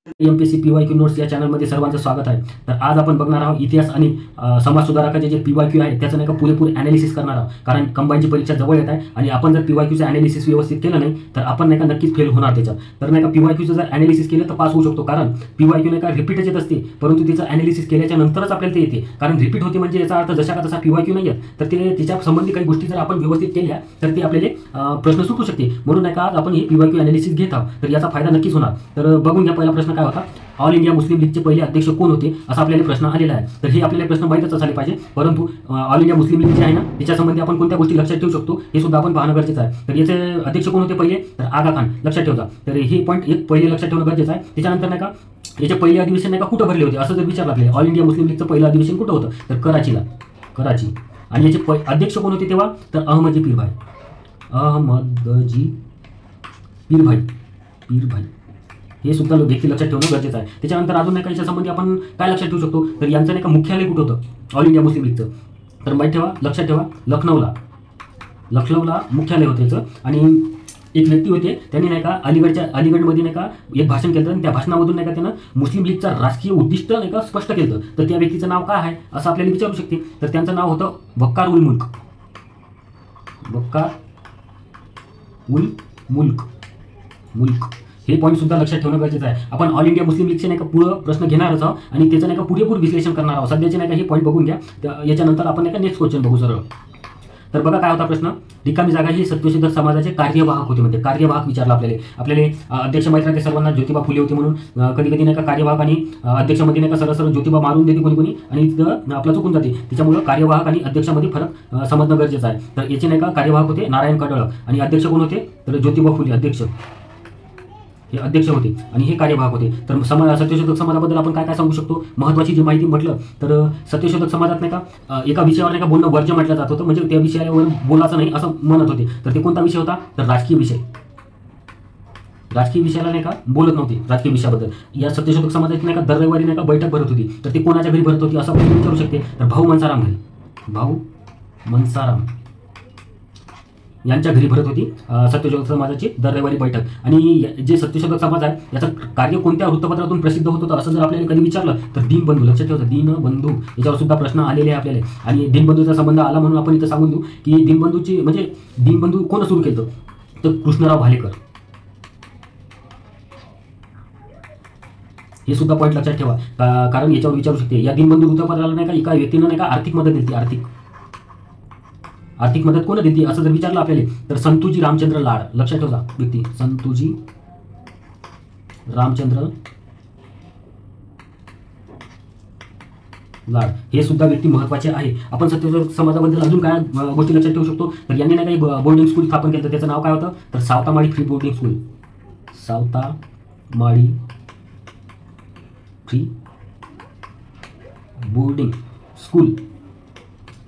MPSC PYQ notes या चॅनलमध्ये सर्वांचं स्वागत आहे. तर आज आपण बघणार आहोत इतिहास आणि समाज सुधारकाचे जे पीवायक्यू आहे त्याचं नाही का पुरेपूर ॲनालिसिस करणार आहोत. कारण कंबाईनची परीक्षा जवळ येत आहे आणि आपण जर पीवायक्यूचं ॲनालिसिस व्यवस्थित केलं नाही तर आपण नाही का नक्कीच फेल होणार त्याच्यात. तर नाही का पीवायक्यूचं जर ॲनालिसिस केलं तर पास होऊ शकतो. कारण पीवायक्यू नाही का रिपीटच येत असते, परंतु तिचं ॲनालिसिस केल्याच्या नंतरच आपल्याला ते येते. कारण रिपीट होते म्हणजे याचा अर्थ जशा का तसा पीवायक्यू नाही येत, तर ते तिच्या संबंधी काही गोष्टी जर आपण व्यवस्थित केल्या तर ते आपल्याला प्रश्न सुटू शकते. म्हणून नाही का आज आपण हे पीवायक्यू ॲनालिसिस घेत आहोत, तर याचा फायदा नक्कीच होणार. तर बघून घ्या पहिला प्रश्न काय होता. ऑल इंडिया मुस्लिम लीगचे पहिले अध्यक्ष कोण होते असा आपल्याला प्रश्न आलेला आहे. तर हे आपल्याला प्रश्न माहीतच असायला पाहिजे, परंतु ऑल इंडिया मुस्लिम लीग जे आहे ना त्याच्यासंबंधी आपण कोणत्या गोष्टी लक्षात ठेवू शकतो हे सुद्धा आपण पाहणं गरजेचं आहे. तर याचे अध्यक्ष कोण होते पहिले, तर आगा खान लक्षात ठेवता. तर हे पॉईंट एक पहिले लक्षात ठेवणं गरजेचं आहे. त्याच्यानंतर नाही का याचे पहिले अधिवेशन नाही का कुठं भरले होते असं जर विचारलं आपल्याला, ऑल इंडिया मुस्लिम लीगचं पहिलं अधिवेशन कुठं होतं, तर कराचीला, कराची. आणि याचे अध्यक्ष कोण होते तेव्हा, तर अहमदजी पीरभाई, अहमदजी पीरभाई हे सुद्धा व्यक्ती लक्षात ठेवणं गरजेचं आहे. त्याच्यानंतर अजून नाही का याच्यासंबंधी आपण काय लक्षात ठेवू शकतो, तर यांचं नाही का मुख्यालय कुठं होतं ऑल इंडिया मुस्लिम लीगचं, तर माहीत ठेवा, लक्षात ठेवा, लखनौला मुख्यालय होतं याचं. आणि एक व्यक्ती होते त्यांनी नाही का अलीगडमध्ये नाही का एक भाषण केलं आणि त्या भाषणामधून नाही का त्यानं मुस्लिम लीगचा राजकीय उद्दिष्ट नाही का स्पष्ट केलं. तर त्या व्यक्तीचं नाव काय आहे असं आपल्याला विचारू शकते. तर त्यांचं नाव होतं वक्कार उल मुल्क. हे पॉईंट सुद्धा लक्षात ठेवणं गरजेचं आहे. आपण ऑल इंडिया मुस्लिम लीगचे नाही का पुढं प्रश्न घेणारच आहोत आणि त्याचं नाही का पुरेपूर विश्लेषण करणार आहोत. सध्याचे नाही का हे पॉईंट बघून घ्या. याच्यानंतर आपण नाही का नेक्स्ट क्वेश्चन बघू सरळ. तर बघा काय होता प्रश्न, रिकामी जागा ही सत्यशोधक समाजाचे कार्यवाहक होते. म्हणजे कार्यवाहक विचारला आपल्याला अध्यक्ष माहिती राहते सर्वांना ज्योतिबा फुले होते म्हणून. कधी कधी नाही का कार्यवाहक आणि अध्यक्षामध्ये नाही का सरळ ज्योतिबा मारून देते कोणी आणि तिथं आपलं चुकून जाते. त्याच्यामुळे कार्यवाहक आणि अध्यक्षामध्ये फरक समजणं गरजेचं आहे. तर याचे नाही का कार्यवाहक होते नारायण कडळक आणि अध्यक्ष कोण होते, तर ज्योतिबा फुले अध्यक्ष, हे अध्यक्ष होते आणि हे कार्यवाहक होते. तर सत्यशोधक समाजाबद्दल आपण काय काय सांगू शकतो, महत्त्वाची जी माहिती म्हटलं तर सत्यशोधक समाजात नाही का एका विषयावर नाही का बोलणं वर्ज्य म्हटलं जात होतं, म्हणजे त्या विषयावर बोलायचं नाही असं म्हणत होते. तर ते कोणता विषय होता, तर राजकीय विषयाला नाही का बोलत नव्हते. राजकीय विषयाबद्दल या सत्यशोधक समाजात नाही का दर रविवारी नाही का बैठक भरत होती. तर ते कोणाच्या घरी भरत होती असं आपण विचारू शकते, तर भाऊ मनसाराम यांच्या घरी भरत होती सत्यशोधक समाजाची दर रविवारी बैठक. आणि जे सत्यशोधक समाज आहे याचं कार्य कोणत्या वृत्तपत्रातून प्रसिद्ध होत होतं असं जर आपल्याला कधी विचारलं तर दीनबंधू, लक्षात ठेवतं दीनबंधू, याच्यावर सुद्धा प्रश्न आलेले आहे आपल्याला. आणि दीनबंधूचा संबंध आला म्हणून आपण इथं सांगून देऊ की दीनबंधू कोण सुरू केलं, तर कृष्णराव भालेकर. हे सुद्धा पॉईंट लक्षात ठेवा, कारण याच्यावर विचारू शकते. या दीनबंधू वृत्तपत्राला नाही का एका व्यक्तीनं नाही का आर्थिक मदत दिली, आर्थिक मदत कोण देते असं जर विचारलं आपल्याला, तर संतूजी रामचंद्र लाड, लक्षात ठेवा व्यक्ती संतूजी रामचंद्र लाड. हे सुद्धा व्यक्ती महत्त्वाचे आहे. आपण सत्यशोधक समाजाबद्दल अजून काय गोष्टी लक्षात ठेवू शकतो, तर यांनी नाही काही बोर्डिंग स्कूल स्थापन केलं. त्याचं नाव काय होतं, तर Savatamali free boarding school, Savatamali free boarding school.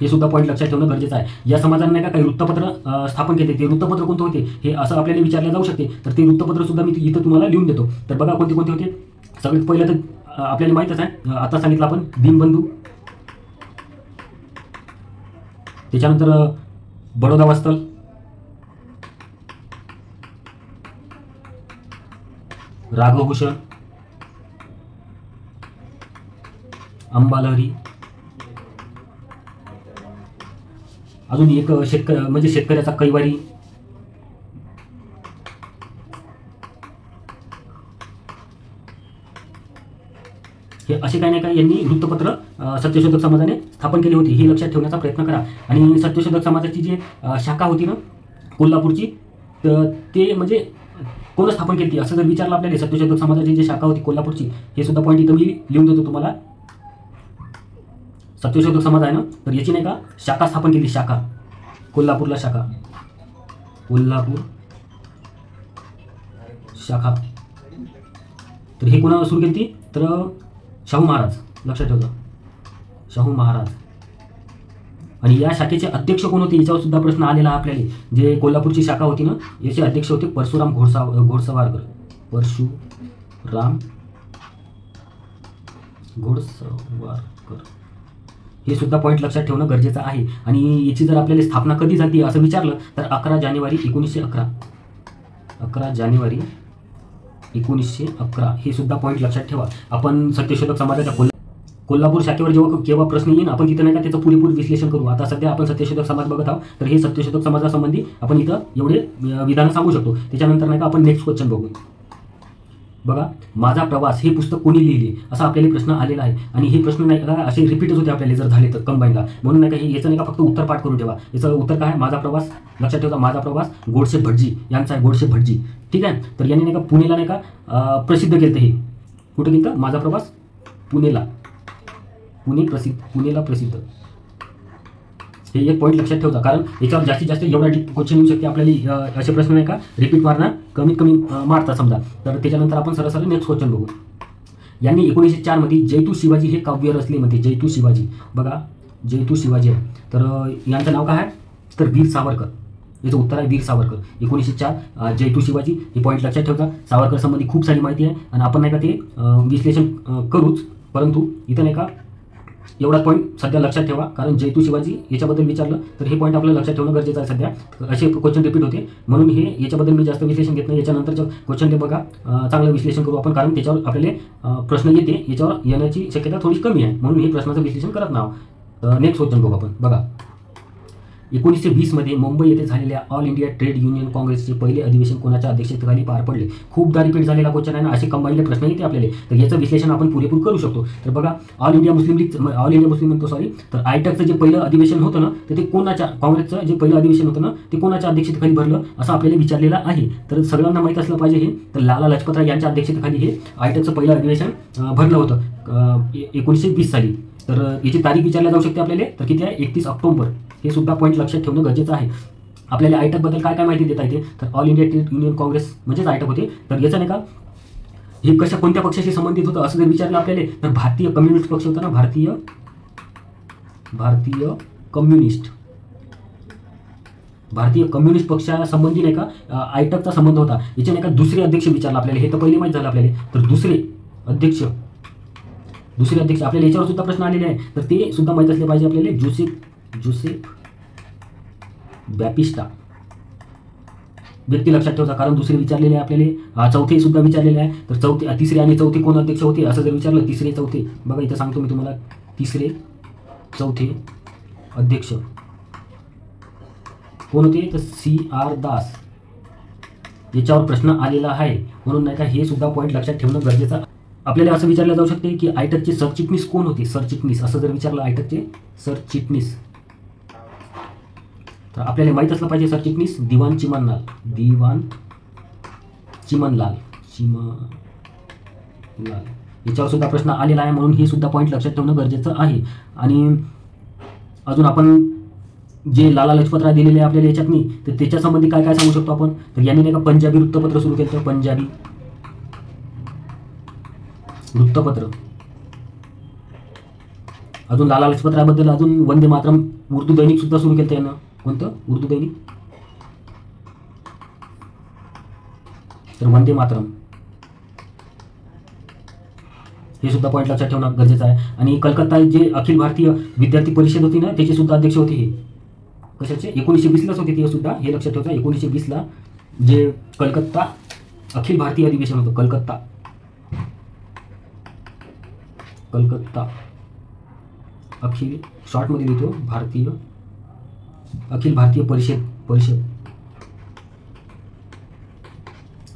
हे सुद्धा पॉईंट लक्षात ठेवणं गरजेचं आहे. या समाजाने नाही का काही वृत्तपत्र स्थापन केले. ते वृत्तपत्र कोणते होते हे असं आपल्याला विचारलं जाऊ शकते. तर ते वृत्तपत्र सुद्धा मी इथं तुम्हाला लिहून देतो. तर बघा कोणते कोणते होते. सगळ्यात पहिलं तर आपल्याला माहीतच आहे, आता सांगितलं आपण दीनबंधू. त्याच्यानंतर बडोदा वास्तल, राघवभूषण, अंबालहरी, अजून एक शेतकऱ्याचा कैवारी, हे असे काही नाही काय यांनी वृत्तपत्र सत्यशोधक समाजाने स्थापन केली होती. हे लक्षात ठेवण्याचा प्रयत्न करा. आणि सत्यशोधक समाजाची जी शाखा होती ना कोल्हापूरची, तर ते म्हणजे कोण स्थापन केली असं जर विचारलं आपल्याला, सत्यशोधक समाजाची जी शाखा होती कोल्हापूरची, हे सुद्धा पॉईंट इथं मी लिहून देतो तुम्हाला. सत्यशोधक समाज आहे ना, तर याची नाही का शाखा स्थापन केली, शाखा कोल्हापूरला, कोल्हापूर शाखा. तर हे कोणा सुरू केली, तर शाहू महाराज, लक्षात ठेवता शाहू महाराज. आणि या शाखेचे अध्यक्ष कोण होते याच्यावर सुद्धा प्रश्न आलेला आपल्याला. जे कोल्हापूरची शाखा होती ना याचे अध्यक्ष होते परशुराम घोडसवारकर, परशुराम घोडसवारकर. हे सुद्धा पॉईंट लक्षात ठेवणं गरजेचं आहे. आणि याची जर आपल्याला स्थापना कधी झाली असं विचारलं तर 11 जानेवारी 1911, 11 जानेवारी 1911 हे सुद्धा पॉईंट लक्षात ठेवा. आपण सत्यशोधक समाजाच्या कोल्हापूर शाखेवर केव्हा प्रश्न येईल आपण तिथं नाही का त्याचं पुरेपूर विश्लेषण करू. आता सध्या आपण सत्यशोधक समाज बघत आहोत, तर हे सत्यशोधक समाजासंबंधी आपण इथं एवढे विधानं सांगू शकतो. त्याच्यानंतर नाही का आपण नेक्स्ट क्वेश्चन बघू. बघा, माझा प्रवास हे पुस्तक कोणी लिहिले असा आपल्याला प्रश्न आलेला आहे. आणि हे प्रश्न नाही का असे रिपीटच होते आपल्याला जर झाले तर कंबाईनला. म्हणून नाही का हे याचं नाही का फक्त उत्तर पाठ करून ठेवा. याचं उत्तर काय आहे? माझा प्रवास. लक्षात ठेवा, माझा प्रवास गोडसे भटजी यांचा आहे. गोडसे भटजी. ठीक आहे. तर यांनी नाही का पुणेला नाही का प्रसिद्ध केलं. हे कुठं केलं? माझा प्रवास पुणेला. पुणेला प्रसिद्ध. हे एक पॉईंट लक्षात ठेवता, कारण याच्यावर जास्तीत जास्त एवढा क्वेश्चन येऊ शकते आपल्याला. असे प्रश्न नाही का रिपीट मारणार कमीत कमी मारतात समजा. तर त्याच्यानंतर आपण सरळ नेक्स्ट क्वेश्चन बघू. यांनी 1904 मध्ये जयतू शिवाजी हे काव्य रचले म्हणते. जयतू शिवाजी. बघा, जयतू शिवाजी आहे. तर यांचं नाव काय आहे? तर वीर सावरकर. याचं उत्तर आहे वीर सावरकर. 1904 जयतू शिवाजी हे पॉईंट लक्षात ठेवता. सावरकर संबंधी खूप सारी माहिती आहे आणि आपण नाही का ते विश्लेषण करूच, परंतु इथं नाही का एवढाच पॉईंट सध्या लक्षात ठेवा. कारण जयतू शिवाजी याच्याबद्दल विचारलं तर हे पॉईंट आपल्याला लक्षात ठेवणं गरजेचं आहे. सध्या असे क्वेश्चन रिपीट होते, म्हणून हे याच्याबद्दल मी जास्त विश्लेषण घेत नाही. याच्यानंतरच्या क्वेश्चनले बघा चांगलं विश्लेषण करू आपण, कारण त्याच्यावर आपल्याला प्रश्न येते, याच्यावर येण्याची शक्यता थोडी कमी आहे, म्हणून हे प्रश्नाचं विश्लेषण करत नाव. नेक्स्ट क्वेश्चन बघू आपण. बघा, 1920 मध्ये मुंबई येथे झालेल्या ऑल इंडिया ट्रेड युनियन काँग्रेसचे पहिले अधिवेशन कोणाच्या अध्यक्षतेखाली पार पडले? खूपदा रिपीट झालेला क्वेश्चन आहे ना, असे कंबाईनले प्रश्न येते आपल्याला. तर याचं विश्लेषण आपण पुरेपूर करू शकतो. तर बघा, ऑल इंडिया मुस्लिम म्हणतो सॉरी, तर आयटकचं जे पहिलं अधिवेशन होतं ना, तर ते कोणाच्या, काँग्रेसचं जे पहिलं अधिवेशन होतं ना, ते कोणाच्या अध्यक्षतेखाली भरलं असं आपल्याला विचारलेलं आहे. तर सगळ्यांना माहीत असलं पाहिजे हे. तर लाला लजपतराय यांच्या अध्यक्षतेखाली हे आयटकचं पहिलं अधिवेशन भरलं होतं 1920 साली. तर याची तारीख विचारल्या जाऊ शकते आपल्याला. तर किती आहे? 31 ऑक्टोबर. हे सुद्धा पॉईंट लक्षात ठेवणं गरजेचं आहे. आपल्याला आयटकबद्दल काय काय माहिती देता येते? तर all India trade union Congress म्हणजेच आयटक होते. तर याचं नाही का हे कोणत्या पक्षाशी संबंधित होतं असं जर विचारलं आपल्याला, तर भारतीय कम्युनिस्ट पक्ष होता ना, भारतीय कम्युनिस्ट पक्षासंबंधी नाही का आयटकचा संबंध होता. याचे नाही का दुसरे अध्यक्ष विचारलं आपल्याला. हे तर पहिले माहीत झालं आपल्याला. तर दुसरे अध्यक्ष आपल्याला याच्यावर सुद्धा प्रश्न आलेले आहे, तर ते सुद्धा माहीत असले पाहिजे आपल्याला. जोसेफ बॅपिस्टा व्यक्ती लक्षात ठेवता, कारण दुसरे विचारलेले आहे आपल्याला. चौथे सुद्धा विचारलेले आहे. तर तिसरे आणि चौथे कोण अध्यक्ष होते असं जर विचारलं, तिसरे चौथे, बघा इथं सांगतो मी तुम्हाला, तिसरे चौथे अध्यक्ष कोण होते? तर CR दास. याच्यावर प्रश्न आलेला आहे, म्हणून नाही का हे सुद्धा पॉईंट लक्षात ठेवणं गरजेचं आहे. आपल्याला असं विचारलं जाऊ शकते की आयटकचे सरचिटणीस कोण होते? सरचिटणीस असं जर विचारलं, आयटकचे सरचिटणीस, तर आपल्याला माहीत असलं पाहिजे सरचिटणीस दिवान चिमनलाल. याच्यावर सुद्धा प्रश्न आलेला आहे, म्हणून हे सुद्धा पॉईंट लक्षात ठेवणं गरजेचं आहे. आणि अजून आपण जे लाला लजपतराय दिलेले आहे आपल्याला याच्यातनी, तर त्याच्या संबंधी काय काय सांगू शकतो आपण? तर यांनी नाही का पंजाबी वृत्तपत्र सुरू केलं होतं. पंजाबी वृत्तपत्र. अजून लाला लजपतरायबद्दल अजून वंदे मातरम उर्दू दैनिक सुद्धा सुरू केलं यानं. कोणतं? उर्दू दैनिक. तर वंदे मातरम हे सुद्धा पॉईंट लक्षात ठेवणं गरजेचं आहे. आणि कलकत्ता जे अखिल भारतीय विद्यार्थी परिषद होती ना, त्याचे सुद्धा अध्यक्ष होते. हे कशाचे? 1920लाच होते ते सुद्धा, हे लक्षात ठेवता. 1920ला जे कलकत्ता अखिल भारतीय अधिवेशन होतं. कलकत्ता अखिल, शॉर्टमध्ये लिहितो, अखिल भारतीय परिषद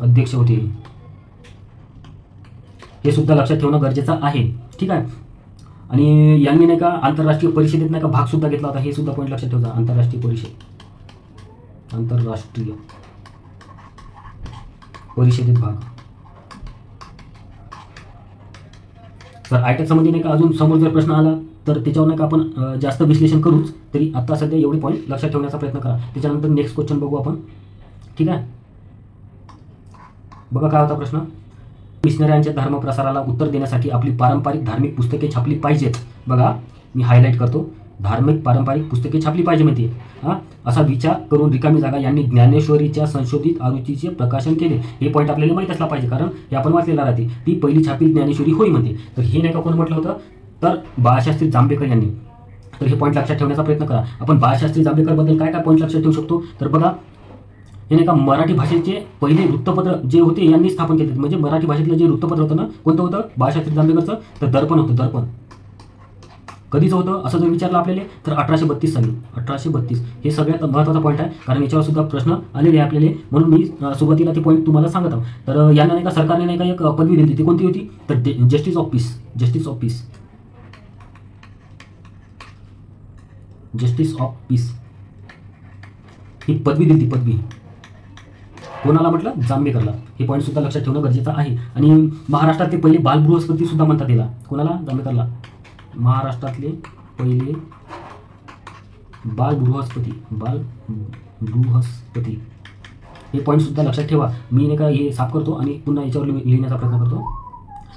अध्यक्ष होते. हे सुद्धा लक्षात ठेवणं गरजेचं आहे. ठीक आहे. आणि यांनी नाही का आंतरराष्ट्रीय परिषदेत नाही का भाग सुद्धा घेतला होता. हे सुद्धा पॉईंट लक्षात ठेवता. आंतरराष्ट्रीय परिषदेत भाग. तर आयटक संबंधी नाही का अजून समोर जर प्रश्न आला तर त्याच्यावर नाही का आपण जास्त विश्लेषण करूच, तरी आता सध्या एवढे पॉईंट लक्षात ठेवण्याचा प्रयत्न करा. त्याच्यानंतर नेक्स्ट क्वेश्चन बघू आपण. ठीक आहे. बघा काय होता प्रश्न. मिशनऱ्यांच्या धर्मप्रसाराला उत्तर देण्यासाठी आपली पारंपरिक धार्मिक पुस्तके छापली पाहिजेत. बघा मी हायलाईट करतो, पारंपरिक पुस्तके छापली पाहिजे म्हणते. असा विचार करून रिकामी जागा यांनी ज्ञानेश्वरीच्या संशोधित आवृत्तीचे प्रकाशन केले. हे पॉईंट आपल्याला माहीत असला पाहिजे, कारण हे आपण वाचलेला राहते. ती पहिली छापील ज्ञानेश्वरी होई म्हणते. तर हे नाही का कोण म्हटलं होतं? तर बाळशास्त्री जांभेकर यांनी. तर हे पॉईंट लक्षात ठेवण्याचा प्रयत्न करा. आपण बाळशास्त्री जांभेकरबद्दल काय काय पॉईंट लक्षात ठेवू शकतो? तर बघा, हे नाही का मराठी भाषेचे पहिले वृत्तपत्र जे होते यांनी स्थापन केले. म्हणजे मराठी भाषेतलं जे वृत्तपत्र होतं ना, कोणतं होतं? बाळशास्त्री जांभेकरचं तर दर्पण होतं. दर्पण कधीच होतं असं जर विचारलं आपल्याला तर 1832 साली. 1832 हे सगळ्यात महत्त्वाचा पॉईंट आहे, कारण याच्यावर सुद्धा प्रश्न आलेले आहे आपल्याला, म्हणून मी सुरुवातीला ते पॉईंट तुम्हाला सांगत आहो. तर यांना नाही का सरकारने नाही का एक पदवी दिली, ती कोणती होती? तर justice of peace. Justice of peace. Justice of peace ही पदवी दिली. पदवी कोणाला म्हटलं? जांभेकरला. हे पॉईंट सुद्धा लक्षात ठेवणं गरजेचं आहे. आणि महाराष्ट्रातले पहिले बालबृहस्पती सुद्धा म्हणतात याला. कोणाला? जांभेकरला. महाराष्ट्रातले पहिले बालबृहस्पती. बालबृहस्पती हे पॉईंट सुद्धा लक्षात ठेवा. मी नाही का हे साफ करतो आणि पुन्हा याच्यावर लिहिण्याचा प्रयत्न करतो.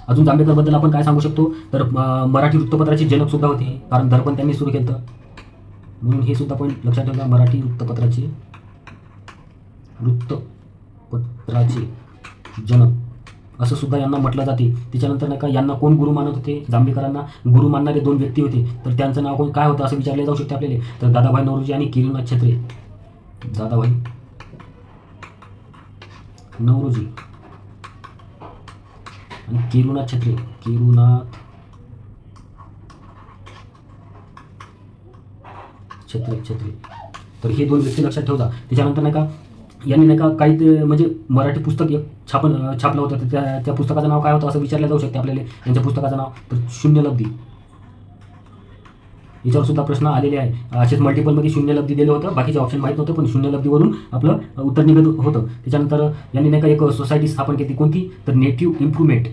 अजून जांभेकरबद्दल आपण काय सांगू शकतो? तर मराठी वृत्तपत्राचे जनक सुद्धा होते, कारण दर्पण त्यांनी सुरू केलं, म्हणून हे सुद्धा पॉईंट लक्षात ठेवा. मराठी वृत्तपत्राचे जनक असं सुद्धा यांना म्हटलं जाते. त्याच्यानंतर नाही का यांना कोण गुरु मानत होते? जांभेकरांना गुरु मानणारे 2 व्यक्ती होते, तर त्यांचं नाव कोण काय होतं असं विचारले जाऊ शकते आपल्याला. तर दादाभाई नौरोजी आणि किरीनाथ छत्रे. दादाभाई नौरोजी आणि किरीनाथ छत्रे. किरीनाथ छत्रे. तर हे 2 व्यक्ती लक्षात ठेवता. त्याच्यानंतर नाही का यांनी नाही का काही ते म्हणजे मराठी पुस्तक एक छापलं होतं, तर त्या पुस्तकाचं नाव काय होतं असं विचारलं जाऊ शकते आपल्याला. यांच्या पुस्तकाचं नाव तर शून्यलब्धी. याच्यावर सुद्धा प्रश्न आलेले आहे. असेच मल्टिपलमध्ये शून्यलब्धी दिलं होतं, बाकीचे ऑप्शन माहीत नव्हतं, पण शून्यलब्धीवरून आपलं उत्तर निघत होतं. त्याच्यानंतर यांनी नाही का एक सोसायटी स्थापन केली. कोणती? तर नेटिव्ह इम्प्रुव्हमेंट.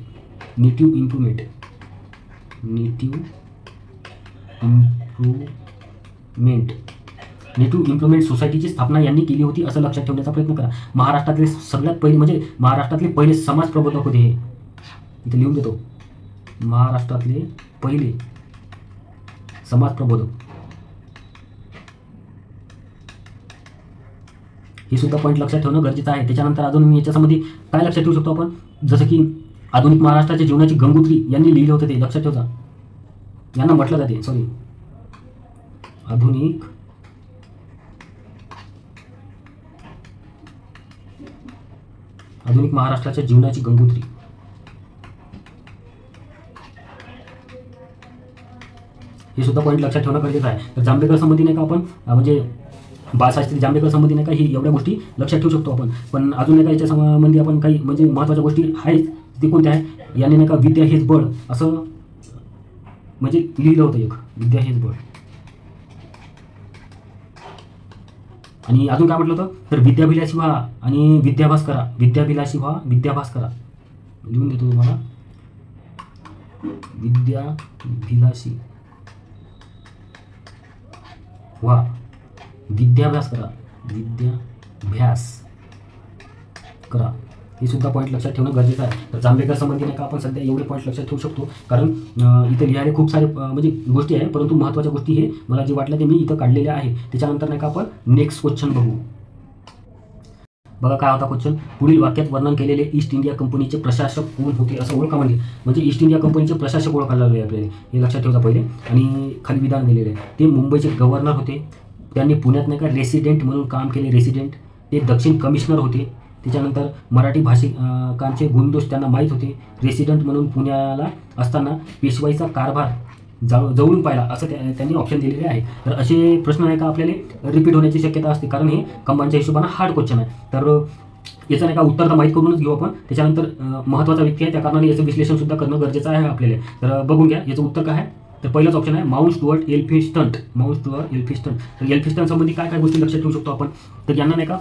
नेटिव्ह इम्प्रुव्हमेंट सोसायटीची स्थापना यांनी केली होती असं लक्षात ठेवण्याचा प्रयत्न करा. महाराष्ट्रातले सगळ्यात पहिले म्हणजे महाराष्ट्रातले पहिले समाज प्रबोधक होते हे. इथे लिहून देतो. महाराष्ट्रातले पहिले समाज प्रबोधक. हे सुद्धा पॉईंट लक्षात ठेवणं गरजेचं आहे. त्याच्यानंतर अजून मी याच्यामध्ये काय लक्षात ठेवू शकतो आपण? जसं की आधुनिक महाराष्ट्राच्या जीवनाची गंगोत्री यांनी लिहिलं होतं, ते लक्षात ठेवता. यांना म्हटलं जाते आधुनिक महाराष्ट्राच्या जीवनाची गंगोत्री. हे सुद्धा पॉईंट लक्षात ठेवणं गरजेचं आहे. तर जांभेकर संबंधी नाही का आपण म्हणजे बाळशास्त्री जांभेकर संबंधी नाही का ही एवढ्या गोष्टी लक्षात ठेवू शकतो आपण. पण अजून नाही का याच्या संबंधी आपण काही म्हणजे महत्त्वाच्या गोष्टी आहेत, ते कोणत्या आहे? याने नाही का विद्या हेच बळ असं म्हणजे लिहिलं होतं एक. विद्या हेच बळ. आणि अजून काय म्हटलं होतं? तर विद्याभिलाषी व्हा आणि विद्याभ्यास करा. विद्याभिलाषी व्हा, विद्याभ्यास करा. लिहून देतो तुम्हाला. विद्याभिलाषी व्हा, विद्याभ्यास करा. विद्याभ्यास करा. हे सुद्धा पॉईंट लक्षात ठेवणं गरजेचं आहे. तर जांभेकर संबंधी नाही का आपण सध्या एवढे पॉईंट लक्षात ठेवू शकतो, कारण इथे लिहायला खूप सारे म्हणजे गोष्टी आहे, परंतु महत्त्वाच्या गोष्टी हे मला जे वाटलं ते मी इथं काढलेल्या आहे. त्याच्यानंतर नाही का आपण नेक्स्ट क्वेश्चन बघू. बघा काय होता क्वेश्चन. पुढील वाक्यात वर्णन केलेले ईस्ट इंडिया कंपनीचे प्रशासक कोण होते असं ओळखा. म्हणजे ईस्ट इंडिया कंपनीचे प्रशासक ओळखायला लागले आपल्याला, हे लक्षात ठेवता पहिले. आणि खाली विधान दिलेले आहे. ते मुंबईचे गव्हर्नर होते. त्यांनी पुण्यात नाही का रेसिडेंट म्हणून काम केले. रेसिडेंट. ते दक्षिण कमिशनर होते. त्याच्यानंतर मराठी भाषिकांचे गुणदोष त्यांना माहीत होते. रेसिडेंट म्हणून पुण्याला असताना पेशवाईचा कारभार जवळून पाहिला असं त्यांनी ऑप्शन दिलेले आहे. तर असे प्रश्न नाही का आपल्याला रिपीट होण्याची शक्यता असते, कारण हे कंबाईनच्या हिशोबाने हार्ड क्वेश्चन आहे. तर याचं नाही का उत्तर तर माहीत करूनच घेऊ आपण. त्याच्यानंतर महत्त्वाचा व्यक्ती आहे, त्या कारणाने याचं विश्लेषण सुद्धा करणं गरजेचं आहे आपल्याला. तर बघून घ्या याचं उत्तर काय आहे. तर पहिलाच ऑप्शन आहे माउंट स्टुअर्ट एल्फिन्स्टन. तर एल्फिन्स्टन संबंधी काय काय गोष्टी लक्षात ठेवू शकतो आपण. तर यांना नाही का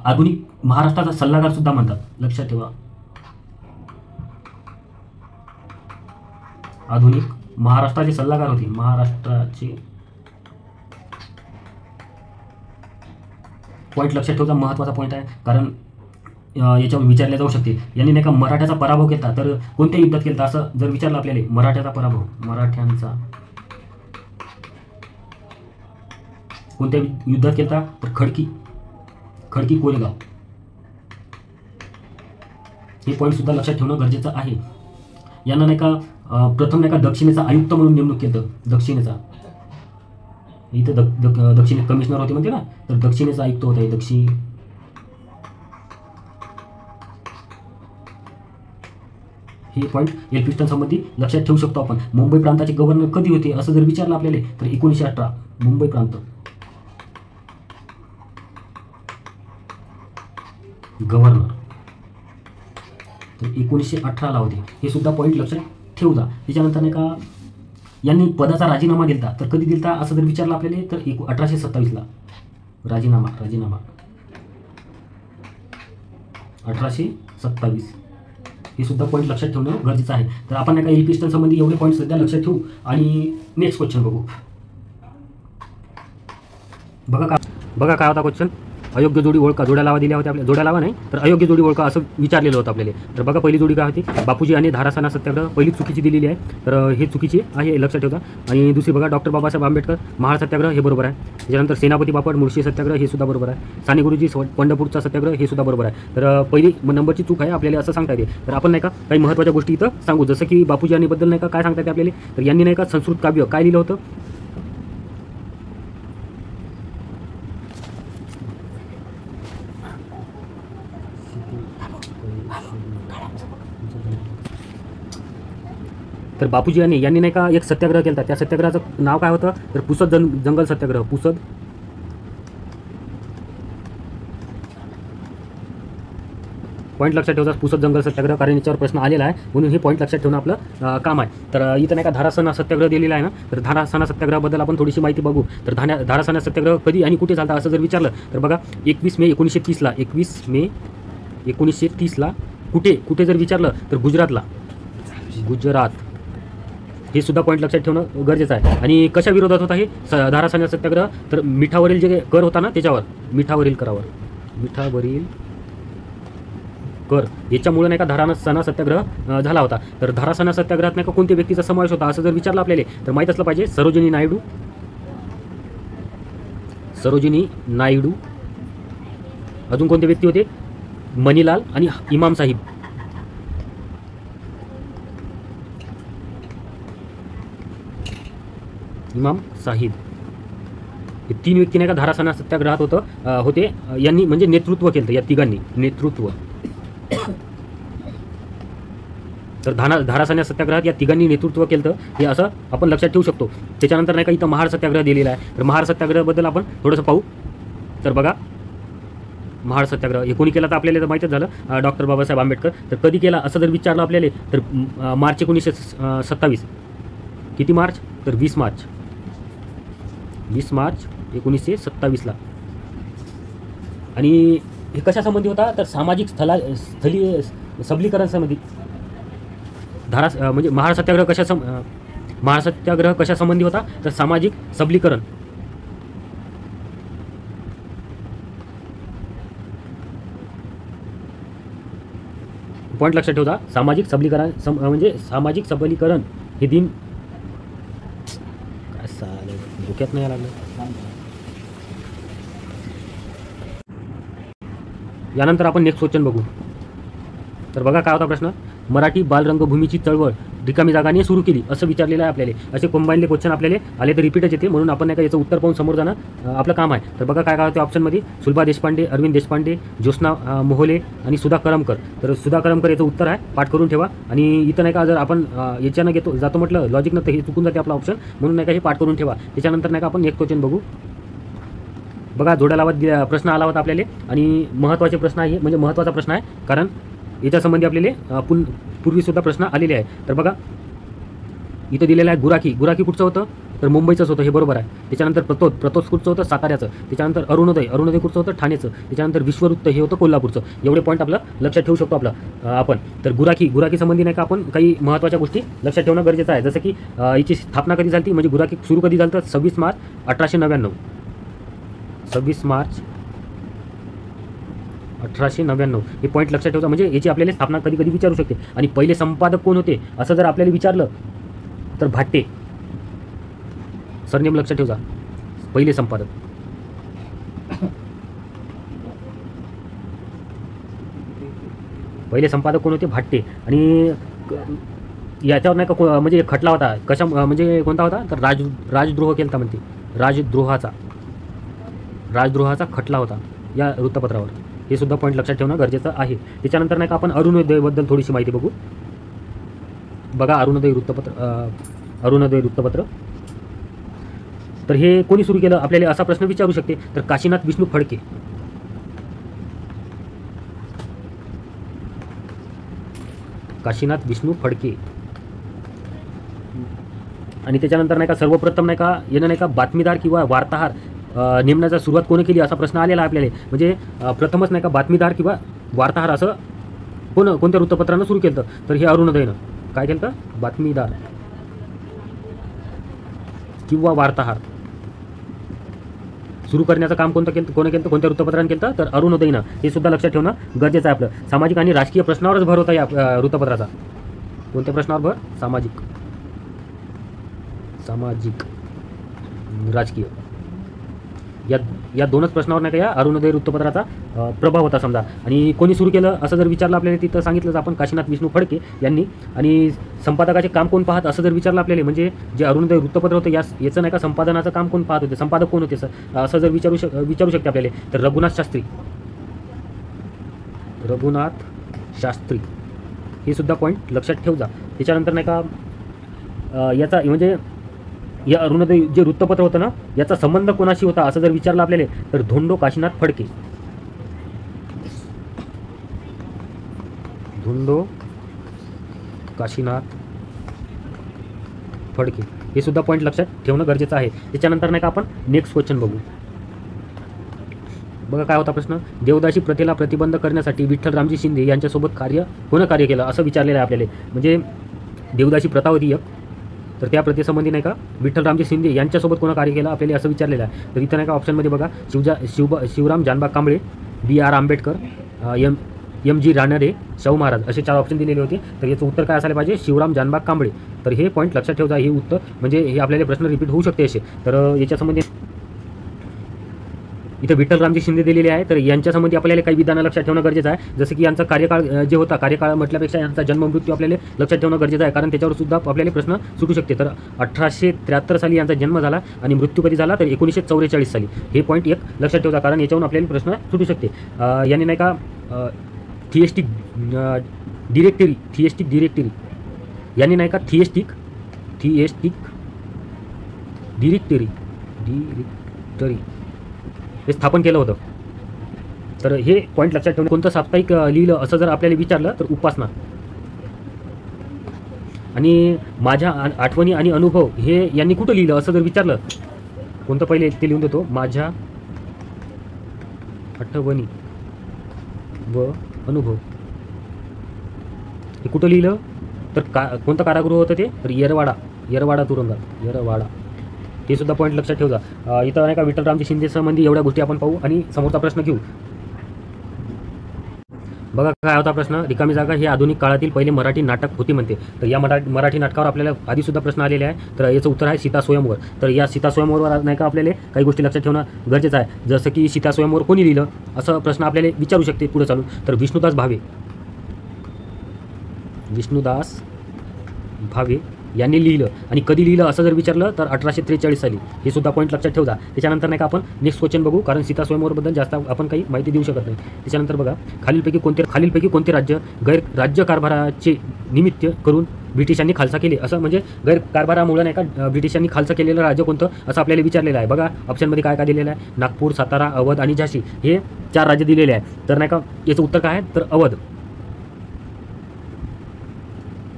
आधुनिक महाराष्ट्राचा सल्लागार सुद्धा म्हणतात, लक्षात ठेवा. आधुनिक महाराष्ट्राचे सल्लागार होते. महाराष्ट्राचे पॉईंट लक्षात ठेवता, महत्त्वाचा पॉईंट आहे, कारण याच्यावर विचारले जाऊ शकते. यांनी नाही का मराठ्याचा पराभव केला, तर कोणत्या युद्धात केला असं जर विचारलं आपल्याला. मराठ्यांचा कोणत्या युद्धात केला? तर खडकी कोरेगाव. हे पॉईंट सुद्धा लक्षात ठेवणं गरजेचं आहे. यांना नाही का प्रथम नाही का दक्षिणेचा आयुक्त म्हणून नेमणूक केलं. दक्षिणेचा इथं दक्षिण कमिशनर होते म्हणते ना, तर दक्षिणेचा आयुक्त होता. हे पॉईंट एल्फिन्स्टन संबंधी लक्षात ठेवू शकतो आपण. मुंबई प्रांताचे गव्हर्नर कधी होते असं जर विचारलं आपल्याला तर 1918 मुंबई प्रांत गव्हर्नर तर 1918ला होते. हे सुद्धा पॉईंट लक्षात ठेवू जा. त्याच्यानंतर नाही का यांनी पदाचा राजीनामा दिलता तर कधी दिलता असं जर विचारलं आपल्याला तर 1827ला राजीनामा 1827. हे सुद्धा पॉईंट लक्षात ठेवणं गरजेचं आहे. तर आपण नाही का एल्फिन्स्टन संबंधी एवढे पॉईंट सध्या लक्षात ठेवू आणि नेक्स्ट क्वेश्चन बघू. बघा काय होता क्वेश्चन. अयोग्य जोडी ओळखा. जोड्या लावा दिल्या होत्या आपल्या. जोड्या लावा नाही तर अयोग्य जोडी ओळखा असं विचारलेलं होतं आपल्याला. तर बघा पहिली जोडी काय होती. बापूजी आणि धारासाना सत्याग्रह पहिली चुकीची दिलेली आहे तर हे चुकीची आहे लक्षात ठेवता. आणि दुसरी बघा डॉक्टर बाबासाहेब आंबेडकर महाड सत्याग्रह हे बरोबर आहे. त्याच्यानंतर सेनापती बापट मुळशी सत्याग्रह हे सुद्धा बरोबर आहे. साने गुरुजी पंढरपूरचा सत्याग्रह हे सुद्धा बरोबर आहे. तर पहिली नंबरची चूक आहे आपल्याला असं सांगता येते. तर आपण नाही का काही महत्त्वाच्या गोष्टी इथं सांगू. जसं की बापूजी यांनी बद्दल नाही का काय सांगता येते आपल्याला. तर यांनी नाही का संस्कृत काव्य काय लिहिलं होतं. तर बापूजी यांनी नाही का एक सत्याग्रह केला. त्या सत्याग्रहाचं नाव काय होतं तर पुसद जंगल सत्याग्रह. पुसद पॉईंट लक्षात ठेवता. पुसद जंगल सत्याग्रह कारण याच्यावर प्रश्न आलेला आहे म्हणून हे पॉईंट लक्षात ठेवणं आपलं काम आहे. तर इथं नाही का धारासना सत्याग्रह दिलेला आहे ना. तर धारासना सत्याग्रहाबद्दल आपण थोडीशी माहिती बघू. तर धारासना सत्याग्रह कधी आणि कुठे झाला असं जर विचारलं तर बघा 21 मे 1930ला 21 मे 1930ला कुठे जर विचारलं तर गुजरात. हे सुद्धा पॉईंट लक्षात ठेवणं गरजेचं आहे. आणि कशा विरोधात होता हे धारासना सत्याग्रह तर मिठावरील जे कर होता ना त्याच्यावर मिठावरील कर याच्यामुळे नाही का धारासना सत्याग्रह झाला होता. तर धारासना सत्याग्रहात नाही का कोणत्या व्यक्तीचा समावेश होता असं जर विचारलं आपल्याला तर माहीत असलं पाहिजे. सरोजिनी नायडू. अजून कोणते व्यक्ती होते मनीलाल आणि इमाम साहिब. हे 3 व्यक्ती नाही का धारासना सत्याग्रहात होते. यांनी म्हणजे नेतृत्व केलं. या तिघांनी नेतृत्व. तर धारासना सत्याग्रहात या तिघांनी नेतृत्व केलं हे असं आपण लक्षात ठेवू शकतो. त्याच्यानंतर नाही का इथं महाड सत्याग्रह दिलेला आहे. तर महाड सत्याग्रहाबद्दल आपण थोडंसं पाहू. तर बघा महाड सत्याग्रह हे कोणी केला तर आपल्याला तर माहीतच झालं डॉक्टर बाबासाहेब आंबेडकर. तर कधी केला असं जर विचारलं आपल्याला तर मार्च 1927. किती मार्च तर 20 मार्च 1927ला. आणि हे कशासंबंधी होता तर सामाजिक स्थलीय सबलीकरण संबंधी. म्हणजे महाड सत्याग्रह कशासंबंधी होता तर सामाजिक सबलीकरण. पॉईंट लक्षात ठेवता. सामाजिक सबलीकरण म्हणजे सामाजिक सबलीकरण हे दिन काय डोक्यात नाही लागलं. यानंतर आपण नेक्स्ट क्वेश्चन बघू. तर बघा काय होता प्रश्न. मराठी बालरंगभूमीची चळवळ रिकामी जागाने सुरू केली असं विचारलेलं आहे आपल्याला. असे कंबाईनले क्वेश्चन आपल्याला आले तर रिपीटच येते म्हणून आपण नाही का याचं उत्तर पाहून समोर जाणं आपलं काम आहे. तर बघा काय होतं ऑप्शनमध्ये सुलभा देशपांडे, अरविंद देशपांडे, ज्योत्स्ना मोहोले आणि सुधा करमकर. तर सुधा करमकर याचं उत्तर आहे. पाठ करून ठेवा. आणि इथं नाही का जर आपण याच्यानं जातो म्हटलं लॉजिकनं तर हे चुकून जाते आपलं ऑप्शन म्हणून नाही का हे पाठ करून ठेवा. त्याच्यानंतर नाही का आपण नेक्स्ट क्वेश्चन बघू. बघा जोड्या लावत प्रश्न आला होता आपल्याला आणि महत्त्वाचे प्रश्न आहे म्हणजे महत्त्वाचा प्रश्न आहे कारण याच्यासंबंधी आपल्याला पूर्वीसुद्धा प्रश्न आलेले आहे. तर बघा इथं दिलेलं आहे गुराखी कुठचं होतं तर मुंबईचंच होतं हे बरोबर आहे. त्याच्यानंतर प्रतोद कुठचं होतं साताऱ्याचं. त्याच्यानंतर अरुणोदय कुठचं होतं ठाण्याचं. त्याच्यानंतर विश्ववृत्त हे होतं कोल्हापूरचं. एवढे पॉईंट आपलं लक्षात ठेवू शकतो आपण. तर गुराखी संबंधी नाही का आपण काही महत्त्वाच्या गोष्टी लक्षात ठेवणं गरजेचं आहे. जसं की याची स्थापना कधी झाली म्हणजे गुराखी सुरू कधी झालं तर 26 मार्च 1899. 26 मार्च 1899 हे पॉईंट लक्षात ठेवता. म्हणजे याची आपल्याला स्थापना कधी विचारू शकते. आणि पहिले संपादक कोण होते असं जर आपल्याला विचारलं तर भाट्टे. सरनेम लक्षात ठेवता. पहिले संपादक कोण होते भाट्टे. आणि याच्यावर नाही का म्हणजे खटला होता कशा म्हणजे कोणता होता तर राजद्रोह केला म्हणते. राजद्रोहाचा खटला होता या वृत्तपत्रावर. हे सुद्धा पॉईंट लक्षात ठेवणं गरजेचं आहे. त्याच्यानंतर नाही का आपण अरुणोदयबद्दल थोडीशी माहिती बघू. बघा अरुणोदय वृत्तपत्र. तर हे कोणी सुरू केलं आपल्याला असा प्रश्न विचारू शकते. तर काशीनाथ विष्णू फडके. काशीनाथ विष्णू फडके. आणि त्याच्यानंतर नाही का सर्वप्रथम नाही का यानं नाही का बातमीदार किंवा वार्ताहर नेमण्याचा सुरुवात कोणी केली असा प्रश्न आलेला आपल्याला. म्हणजे प्रथमच नाही का बातमीदार किंवा वार्ताहर असं कोणत्या वृत्तपत्रानं सुरू केलं. तर हे अरुणोदयनं काय केलं, बातमीदार किंवा वार्ताहर सुरू करण्याचं काम कोणतं केलं, कोणत्या वृत्तपत्रानं केलं, तर अरुणोदयनं. हे सुद्धा लक्षात ठेवणं गरजेचं आहे आपलं. सामाजिक आणि राजकीय प्रश्नावरच भर होता या वृत्तपत्राचा. कोणत्या प्रश्नावर भर, सामाजिक राजकीय या दोनच प्रश्नावर नाही का या अरुणोदय वृत्तपत्राचा प्रभाव होता समजा. आणि कोणी सुरू केलं असं जर विचारलं आपल्याला तिथं सांगितलंच आपण काशीनाथ विष्णू फडके यांनी. आणि संपादकाचे काम कोण पाहत असं जर विचारलं आपल्याला, म्हणजे जे अरुणोदय वृत्तपत्र होतं याचं नाही का संपादनाचं काम कोण पाहत होते, संपादक कोण होते असं जर विचारू शकते आपल्याला. तर रघुनाथ शास्त्री हे सुद्धा पॉईंट लक्षात ठेव जा. त्याच्यानंतर नाही का याचा म्हणजे या अरुणोदय जे वृत्तपत्र होतं ना याचा संबंध कोणाशी होता असं जर विचारलं आपल्याला, तर धोंडो काशीनाथ फडके. हे सुद्धा पॉईंट लक्षात ठेवणं गरजेचं आहे. त्याच्यानंतर नाही का आपण नेक्स्ट क्वेश्चन बघू. बघा काय होता प्रश्न, देवदासी प्रथेला प्रतिबंध करण्यासाठी विठ्ठलरामजी शिंदे यांच्यासोबत कार्य केलं असं विचारलेलं आहे आपल्याला. म्हणजे देवदासी प्रथा होती एक, तर त्या प्रथेसंबंधी नाही का विठ्ठलरामजी शिंदे यांच्यासोबत कोणा कार्य केलं आपल्याला असं विचारलेलं आहे. तर इथं नाही का ऑप्शनमध्ये बघा शिवराम जानबा कांबळे, B.R. आंबेडकर, M.G. रानडे, शाहू महाराज असे 4 ऑप्शन दिलेले होते. तर याचं उत्तर काय असायला पाहिजे, शिवराम जानबा कांबळे. तर हे पॉईंट लक्षात ठेवता. हे उत्तर म्हणजे हे आपल्याला प्रश्न रिपीट होऊ शकते असे. तर याच्यासंबंधी इथं विठ्ठलरामजी शिंदे दिलेले आहे. तर यांच्यासंबंधी आपल्याला काही विधानं लक्षात ठेवणं गरजेचं आहे. जसं की यांचा कार्यकाळ जे होता, कार्यकाळ म्हटल्यापेक्षा यांचा जन्ममृत्यू आपल्याला लक्षात ठेवणं गरजेचं आहे, कारण त्याच्यावर सुद्धा आपल्याला प्रश्न सुटू शकते. तर 1873 साली यांचा जन्म झाला आणि मृत्यू कधी झाला, तर 1944 साली. हे पॉईंट एक लक्षात ठेवता, कारण याच्यावरून आपल्याला प्रश्न सुटू शकते. यांनी नाही का थिएस्टिक डिरेक्टरी यांनी नाही का थिएस्टिक डिरेक्टरी हे स्थापन केलं होतं. तर हे पॉईंट लक्षात ठेवणं. कोणतं साप्ताहिक लिहिलं असं जर आपल्याला विचारलं, तर उपासना. आणि माझ्या आठवणी आणि अनुभव हे यांनी कुठं लिहिलं असं जर विचारलं, कोणतं पहिले ते लिहून देतो, माझ्या आठवणी व अनुभव हे कुठं लिहिलं, तर कोणतं कारागृह होतं ते, तर येरवाडा तुरुंगात, येरवाडा. हे सुद्धा पॉईंट लक्षात ठेवजा. इथं नाही का विठ्ठलरामजी शिंदे संबंधी एवढ्या गोष्टी आपण पाहू आणि समोरचा प्रश्न घेऊ. बघा काय होता प्रश्न, रिकामी जागा ही आधुनिक काळातील पहिले मराठी नाटक होती म्हणते. तर या मराठी नाटकावर आपल्याला आधीसुद्धा प्रश्न आलेले आहे. तर याचं उत्तर आहे सीता स्वयंवर. तर या सीता स्वयंवरवर नाही का आपल्याला काही गोष्टी लक्षात ठेवणं गरजेचं आहे. जसं की सीता स्वयंवर कोणी लिहिलं असं प्रश्न आपल्याला विचारू शकते पुढे चालून. तर विष्णुदास भावे यांनी लिहिलं. आणि कधी लिहिलं असं जर विचारलं, तर 1843 साली. हे सुद्धा पॉईंट लक्षात ठेवजा. त्याच्यानंतर नाही का आपण नेक्स्ट क्वेश्चन बघू, कारण सीता स्वयंवरबद्दल जास्त आपण काही माहिती देऊ शकत नाही. त्याच्यानंतर बघा, खालीलपैकी कोणते राज्य राज्यकारभाराचे निमित्त करून ब्रिटिशांनी खालसा केले. असं म्हणजे गैरकारभारामुळे नाही का ब्रिटिशांनी खालसा केलेलं राज्य कोणतं असं आपल्याला विचारलेलं आहे. बघा ऑप्शनमध्ये काय दिलेलं आहे, नागपूर, सातारा, अवध आणि झाशी हे 4 राज्य दिलेले आहे. तर नाही का याचं उत्तर काय आहे, तर अवध.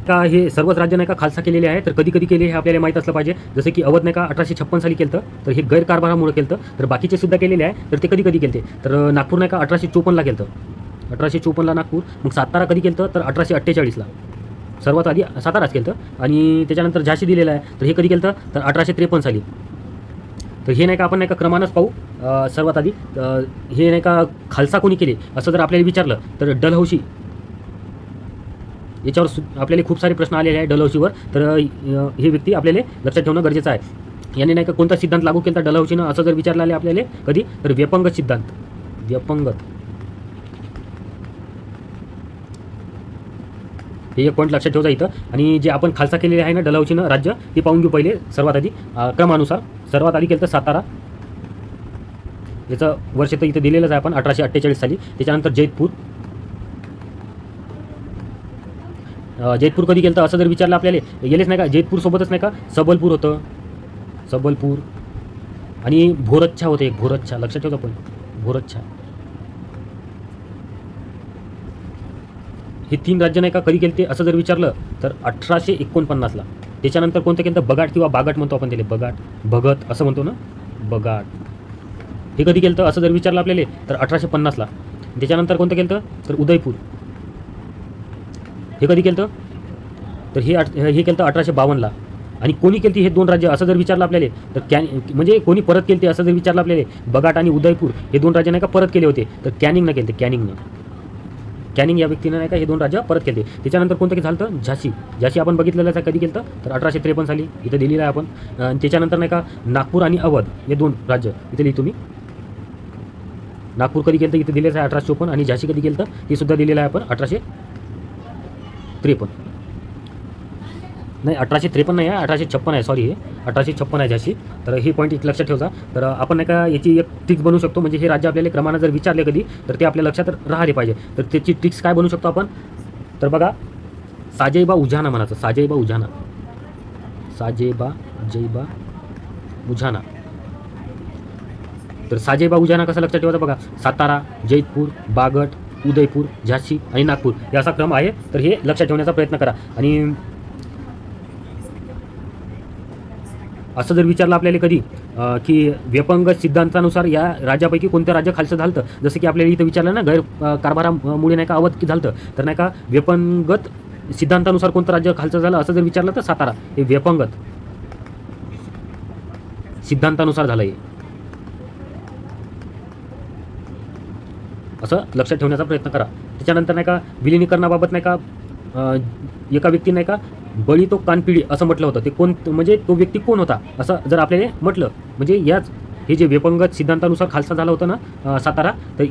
का हे सर्वच राज्य नाही का खालसा केलेले आहे. तर कधी केले हे आपल्याला माहीत असलं पाहिजे. जसं की अवध नाही का 1856 साली केलं, तर हे गैरकारभारामुळे केलं. तर बाकीचे सुद्धा केलेले आहे. तर ते कधी केले, तर नागपूर नाही का 1854ला केलं, 1854ला नागपूर. मग सातारा कधी केलं, तर 1848ला. सर्वात आधी साताराच केलं. आणि त्याच्यानंतर झाशी दिलेलं आहे. तर हे कधी केलं, तर 1853 साली. तर हे नाही का आपण नाही का क्रमानच पाहू. सर्वात आधी हे नाही का खालसा कोणी केले असं जर आपल्याला विचारलं, तर डलहौसी. याच्यावर आपल्याला खूप सारे प्रश्न आलेले आहे डलहौसीवर. तर हे व्यक्ती आपल्याला लक्षात ठेवणं गरजेचं आहे. याने नाही का कोणता सिद्धांत लागू केला डलहौसीनं असं जर विचारलं आले आपल्याला कधी, तर व्यपंगत सिद्धांत. हे एक पॉईंट लक्षात ठेवता इथं. आणि जे आपण खालसा केलेले आहे ना डलहौसीनं राज्य, ते पाहून घेऊ पहिले सर्वात आधी क्रमानुसार. सर्वात आधी केलं तर सातारा, याचं वर्ष तर इथं दिलेलंच आहे आपण 1848 साली. त्याच्यानंतर जैतपूर, जैतपूर कधी केलं असं जर विचारलं आपल्याला, गेलेच नाही का, जैतपूर सोबतच नाही का सबलपूर होतं, सबलपूर आणि भोरच्छा होतं एक, भोरच्छा लक्षात ठेवतो आपण, भोरच्छा. हे 3 राज्य नाही का कधी केले ते असं जर विचारलं तर 1849ला. त्याच्यानंतर कोणतं केलं तर बगाट किंवा बागाट म्हणतो आपण त्याला, बगाट, भगत असं म्हणतो ना, बगाट. हे कधी केलं असं जर विचारलं आपल्याला तर 1850ला. त्याच्यानंतर कोणतं केलं तर उदयपूर. हे कधी केलं तर हे केलं 1852ला. आणि कोणी केली हे 2 राज्य असं जर विचारलं आपल्याला तर म्हणजे कोणी परत केले ते असं जर विचारलं आपल्याला, बगाट आणि उदयपूर हे 2 राज्य नाही का परत केले होते, तर कॅनिंगनं केले, कॅनिंगनं. कॅनिंग या व्यक्तीनं नाही का हे 2 राज्य परत केले. त्याच्यानंतर कोणतं झालं तर झाशी. झाशी आपण बघितलेलं आहे कधी केलं तर 1853 साली, इथं दिलेलं आहे आपण. त्याच्यानंतर नाही का नागपूर आणि अवध हे 2 राज्य इथे लिहितो मी. नागपूर कधी केलं तर इथे दिलेलं आहे 1854, आणि झाशी कधी केलं तर हे सुद्धा दिलेलं आहे आपण 1853. नाही 1853 नाही आहे, 1856 आहे, सॉरी, हे 1856 आहे झाशी. तर ही पॉईंट एक लक्षात ठेवता. तर आपण नाही का याची एक ट्रिक्स बनवू शकतो, म्हणजे हे राज्य आपल्याला क्रमानं जर विचारले कधी तर ते आपल्या लक्षात राहिले पाहिजे. तर त्याची ट्रिक्स काय बनवू शकतो आपण, तर बघा, साजेबा उजाना म्हणायचं, साजेबा उजाना, साजेबा जयबा उजाना. तर साजेबा उजाना कसं लक्षात ठेवायचं बघा, सातारा, जैतपूर, बागट, उदयपूर, झाशी आणि नागपूर याचा क्रम आहे. तर हे लक्षात ठेवण्याचा प्रयत्न करा. आणि असं जर विचारलं आपल्याला कधी की व्यपंगत सिद्धांतानुसार या राज्यापैकी कोणत्या राज्य खालचं झालं, जसं की आपल्याला इथं विचारलं ना, गैर कारभारामुळे नाही का अवध की झालं, तर नाही का व्यपंगत सिद्धांतानुसार कोणतं राज्य खालचं झालं असं जर विचारलं तर सातारा हे व्यपंगत सिद्धांतानुसार झालं आहे, असं लक्षात ठेवण्याचा प्रयत्न करा. त्याच्यानंतर नाही का विलिनीकरणाबाबत नाही का एका व्यक्ती नाही का बळी तो कानपिढी असं म्हटलं होतं. ते कोण, म्हणजे तो व्यक्ती कोण होता असं जर आपल्याला म्हटलं, म्हणजे याच हे जे व्यपंगत सिद्धांतानुसार खालसा झाला होता ना सातारा, तर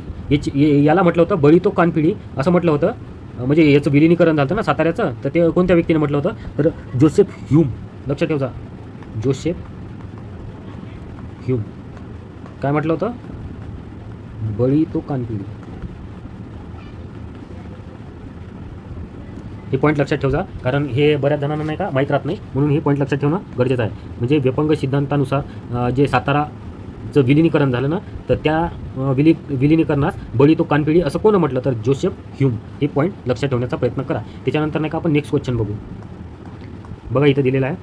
याला म्हटलं होतं बळी तो कानपिढी असं म्हटलं होतं. म्हणजे याचं विलिनीकरण झालं ना साताऱ्याचं, तर ते कोणत्या व्यक्तीने म्हटलं होतं तर जोसेफ ह्यूम. लक्षात ठेवता, जोसेफ ह्यूम काय म्हटलं होतं, बळी तो कानपिढी. हे पॉईंट लक्षात ठेवा, कारण हे बऱ्याच जणांना नाही का माहीत राहत नाही, म्हणून हे पॉईंट लक्षात ठेवणं गरजेचं आहे. म्हणजे व्यपंग सिद्धांतानुसार जे साताराचं विलिनीकरण झालं ना, तर त्या विलिनीकरणास बळी तो कानपिढी असं कोण म्हटलं तर जोसेफ ह्यूम. हे पॉईंट लक्षात ठेवण्याचा प्रयत्न करा. त्याच्यानंतर नाही का आपण नेक्स्ट क्वेश्चन बघू. बघा इथं दिलेलं आहे,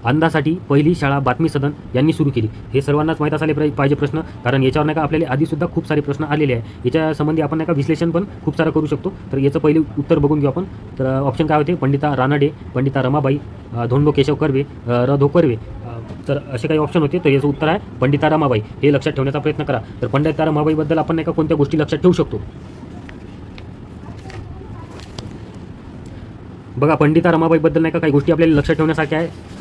अंधासाठी पहिली शाळा बातमी सदन यांनी सुरू केली. हे सर्वांनाच माहीत असायला पाहिजे प्रश्न, कारण याच्यावर नाही का आपल्याला आधीसुद्धा खूप सारे प्रश्न आलेले आहे. याच्या संबंधी आपण नाही का विश्लेषण पण खूप सारं करू शकतो. तर याचं पहिले उत्तर बघून घेऊ आपण. तर ऑप्शन काय होते, पंडिता रानडे, पंडिता रमाबाई, धोंडो केशव कर्वे, रधो कर्वे. तर असे काही ऑप्शन होते. तर याचं उत्तर आहे पंडिता रमाबाई. हे लक्षात ठेवण्याचा प्रयत्न करा. तर पंडिता रमाबाईबद्दल आपण नाही का कोणत्या गोष्टी लक्षात ठेवू शकतो. बघा पंडिता रमाबाईबद्दल नाही का काही गोष्टी आपल्याला लक्षात ठेवण्यासारख्या आहे.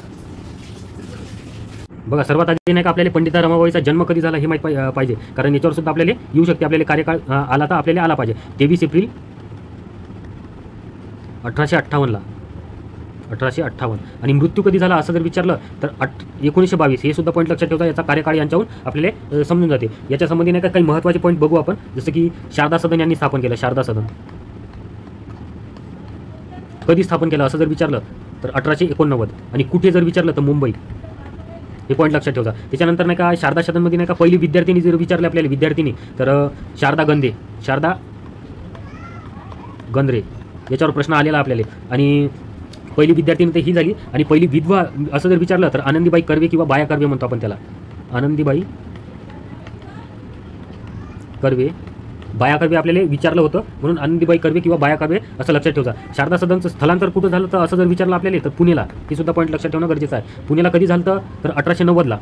बघा सर्वात आधी नाही का आपल्याला पंडिता रमाबाईचा जन्म कधी झाला हे माहीत पाहिजे, कारण याच्यावर सुद्धा आपल्याला येऊ शकते. आपल्याला कार्यकाळ आला तर आपल्याला आला पाहिजे. 23 एप्रिल 1858ला, 1858. आणि मृत्यू कधी झाला असं जर विचारलं तर 1922. हे सुद्धा पॉईंट लक्षात ठेवता. याचा कार्यकाळ यांच्याहून आपल्याला समजून जाते. याच्या संबंधी नाही का काही महत्त्वाचे पॉईंट बघू आपण. जसं की शारदा सदन यांनी स्थापन केलं. शारदा सदन कधी स्थापन केलं असं जर विचारलं तर 1889. आणि कुठे जर विचारलं तर मुंबई. हे पॉईंट लक्षात ठेवता. त्याच्यानंतर नाही का शारदा सदनमध्ये नाही का पहिली विद्यार्थिनी जर विचारले आपल्याला विद्यार्थिनी, तर शारदा गंधे, शारदा गंधरे याच्यावर प्रश्न आलेला आपल्याला. आणि पहिली विद्यार्थिनी तर ही झाली. आणि पहिली विधवा असं जर विचारलं तर आनंदीबाई कर्वे किंवा बाया कर्वे म्हणतो आपण त्याला. आनंदीबाई कर्वे, बाया कर्वे आपल्याला विचारलं होतं, म्हणून आनंदीबाई कर्वे किंवा बाया कर्वे असं लक्षात ठेवता. शारदा सदनचं स्थलांतर कुठं झालं तर असं जर विचारलं आपल्याला तर पुण्याला. हे सुद्धा पॉईंट लक्षात ठेवणं गरजेचं आहे. पुण्याला कधी झालं तर 1890ला.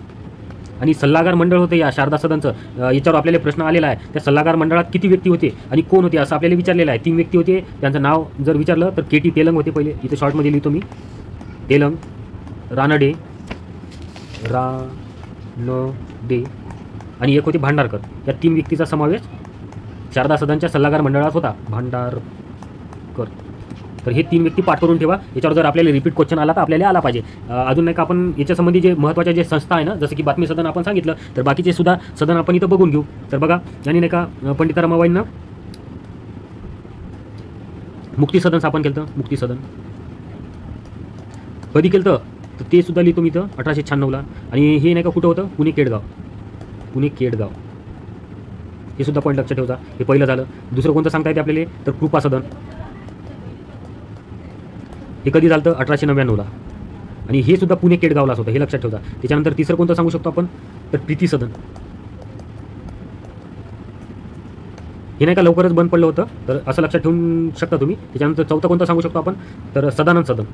आणि सल्लागार मंडळ होते या शारदा सदनचं, याच्यावर आपल्याला प्रश्न आलेला आहे. त्या सल्लागार मंडळात किती व्यक्ती होते आणि कोण होते असं आपल्याला विचारलेलं आहे. 3 व्यक्ती होते. त्यांचं नाव जर विचारलं तर KT तेलंग होते पहिले, इथे शॉर्टमध्ये लिहितो मी, तेलंग, रानडे, आणि एक होते भांडारकर. या 3 व्यक्तीचा समावेश शारदा सदनच्या सल्लागार मंडळात होता, भांडारकर. तर हे 3 व्यक्ती पाठ करून ठेवा. याच्यावर जर आपल्याला रिपीट क्वेश्चन आला तर आपल्याला आला पाहिजे. अजून नाही का आपण याच्यासंबंधी जे महत्त्वाच्या जे संस्था आहे ना, जसं की बातमी सदन आपण सांगितलं, तर बाकीचे सुद्धा सदन आपण इथं बघून घेऊ. तर बघा यांनी नाही का पंडिता रमाबाईंना मुक्ती सदन स्थापन केलं होतं. मुक्ती सदन कधी केलं तर ते सुद्धा लिहितो मी इथं 1896ला. आणि हे नाही का कुठं होतं, पुणे केडगाव. पुणे केडगाव हे सुद्धा पॉईंट लक्षात ठेवता. हे पहिलं झालं. दुसरं कोणतं सांगता येते आपल्याला तर कृपा सदन. हे कधी झालं तर 1899ला. आणि हे सुद्धा पुणे केडगावलाच होतं, हे लक्षात ठेवता. त्याच्यानंतर तिसरं कोणतं सांगू शकतो आपण तर प्रीती सदन. हे नाही का लवकरच बंद पडलं होतं, तर असं लक्षात ठेवून शकता तुम्ही. त्याच्यानंतर चौथं कोणतं सांगू शकतो आपण तर सदानंद सदन.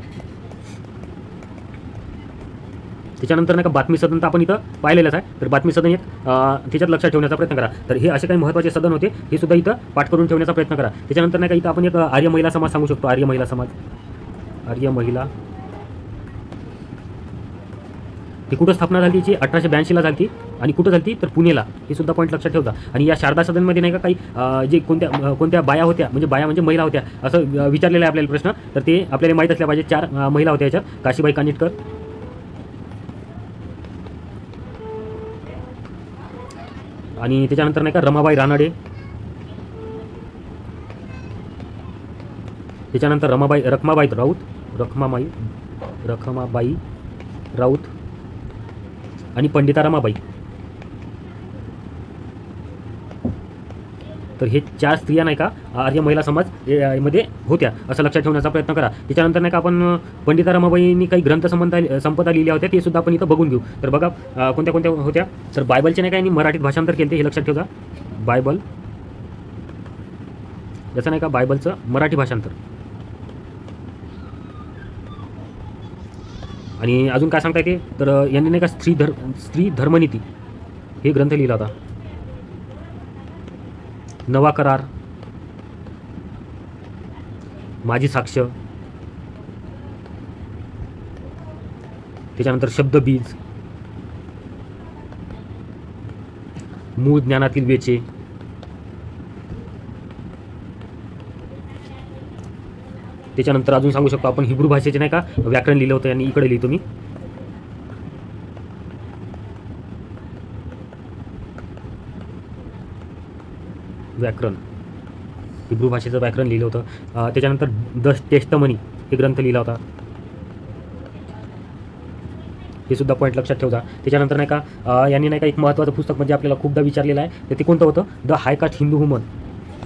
त्याच्यानंतर नाही का बातमी सदन तर आपण इथं पाहिलेलंच आहे. तर बातमी सदन एक त्याच्यात लक्षात ठेवण्याचा प्रयत्न करा. तर हे असे काही महत्त्वाचे सदन होते, हे सुद्धा इथं पाठ करून ठेवण्याचा प्रयत्न करा. त्याच्यानंतर नाही का इथं आपण एक आर्य महिला समाज सांगू शकतो. आर्य महिला समाज. आर्य महिला ही कुठं स्थापना झाली तिची 1882ला झाली आणि कुठं झाली तर पुणेला. हे सुद्धा पॉईंट लक्षात ठेवता. आणि या शारदा सदनमध्ये नाही का काही जे कोणत्या बाया होत्या, म्हणजे बाया म्हणजे महिला होत्या असं विचारलेलं आहे आपल्याला प्रश्न. तर ते आपल्याला माहीत असल्या पाहिजे. 4 महिला होत्या याच्यात. काशीबाई कानिटकर, आणि त्याच्यानंतर नाही का रमाबाई रानडे, त्याच्यानंतर रखमाबाई राऊत आणि पंडिता रमाबाई. तर हे 4 स्त्रिया नाही का आर्य महिला समाज मध्ये होत्या असं लक्षात ठेवण्याचा प्रयत्न करा. त्याच्यानंतर नाही का आपण पंडिता रमाबाईंनी काही संपदा लिहिल्या होत्या, ते सुद्धा आपण इथं बघून घेऊ. तर बघा कोणत्या कोणत्या होत्या तर बायबलचे नाही का यांनी मराठीत भाषांतर केले, हे लक्षात ठेवा. बायबल याचं नाही का बायबलचं मराठी भाषांतर. आणि अजून काय सांगता येते तर यांनी नाही का स्त्री धर्मनीती हे ग्रंथ लिहिला होता. नवा करार, माझी साक्ष, त्याच्यानंतर शब्दबीज, मूळ ज्ञानातील वेचे, त्याच्यानंतर अजून सांगू शकतो आपण हिब्रू भाषेचे नाही का व्याकरण लिहिलं होतं यांनी. इकडे लिहितो मी. व्याकरण, हिब्रू भाषेचं व्याकरण लिहिलं होतं. त्याच्यानंतर द टेस्टमनी हे ग्रंथ लिहिला होता. हे सुद्धा पॉईंट लक्षात ठेवता. त्याच्यानंतर नाही का यांनी नाही का एक महत्त्वाचं पुस्तक म्हणजे आपल्याला खूपदा विचारलेलं आहे, तर ते कोणतं होतं the high caste Hindu woman.